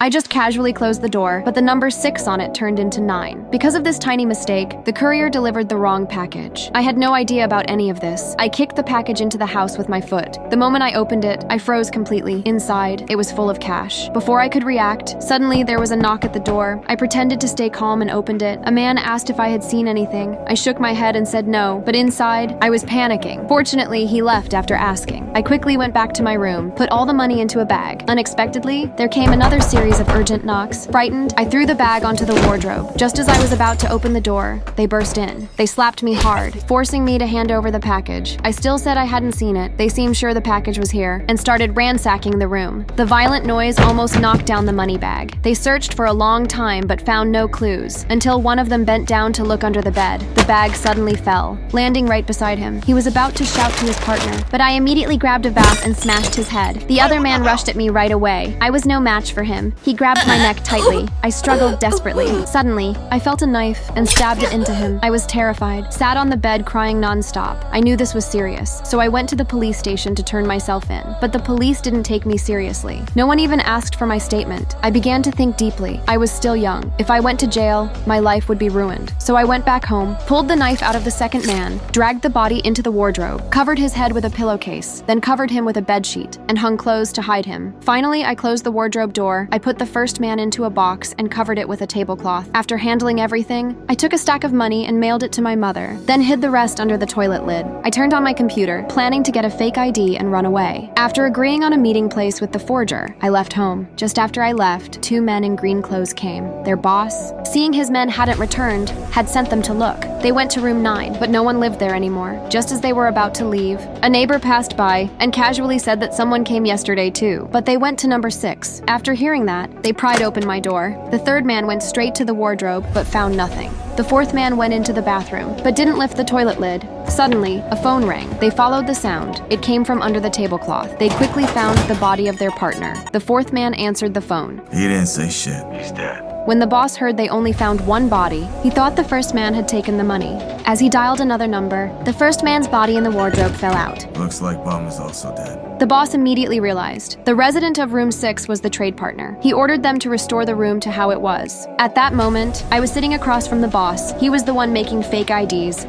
I just casually closed the door, but the number 6 on it turned into 9. Because of this tiny mistake, the courier delivered the wrong package. I had no idea about any of this. I kicked the package into the house with my foot. The moment I opened it, I froze completely. Inside, it was full of cash. Before I could react, suddenly there was a knock at the door. I pretended to stay calm and opened it. A man asked if I had seen anything. I shook my head and said no, but inside, I was panicking. Fortunately, he left after asking. I quickly went back to my room, put all the money into a bag. Unexpectedly, there came another series of urgent knocks. Frightened, I threw the bag onto the wardrobe. Just as I was about to open the door, they burst in. They slapped me hard, forcing me to hand over the package. I still said I hadn't seen it. They seemed sure the package was here and started ransacking the room. The violent noise almost knocked down the money bag. They searched for a long time but found no clues, until one of them bent down to look under the bed. The bag suddenly fell, landing right beside him. He was about to shout to his partner, but I immediately grabbed a bat and smashed his head. The other man rushed at me right away. I was no match for him. He grabbed my neck tightly. I struggled desperately. Suddenly, I felt a knife and stabbed it into him. I was terrified, sat on the bed crying nonstop. I knew this was serious, so I went to the police station to turn myself in. But the police didn't take me seriously. No one even asked for my statement. I began to think deeply. I was still young. If I went to jail, my life would be ruined. So I went back home, pulled the knife out of the second man, dragged the body into the wardrobe, covered his head with a pillowcase, then covered him with a bedsheet, and hung clothes to hide him. Finally, I closed the wardrobe door. I put the first man into a box and covered it with a tablecloth. After handling everything, I took a stack of money and mailed it to my mother, then hid the rest under the toilet lid. I turned on my computer, planning to get a fake ID and run away. After agreeing on a meeting place with the forger, I left home. Just after I left, 2 men in green clothes came. Their boss, seeing his men hadn't returned, had sent them to look. They went to room 9, but no one lived there anymore. Just as they were about to leave, a neighbor passed by and casually said that someone came yesterday too, but they went to number 6. After hearing that, they pried open my door. The third man went straight to the wardrobe, but found nothing. The fourth man went into the bathroom, but didn't lift the toilet lid. Suddenly, a phone rang. They followed the sound. It came from under the tablecloth. They quickly found the body of their partner. The fourth man answered the phone. He didn't say shit. He's dead. When the boss heard they only found one body, he thought the first man had taken the money. As he dialed another number, the first man's body in the wardrobe fell out. Looks like Bum is also dead. The boss immediately realized the resident of room 6 was the trade partner. He ordered them to restore the room to how it was. At that moment, I was sitting across from the boss. He was the one making fake IDs.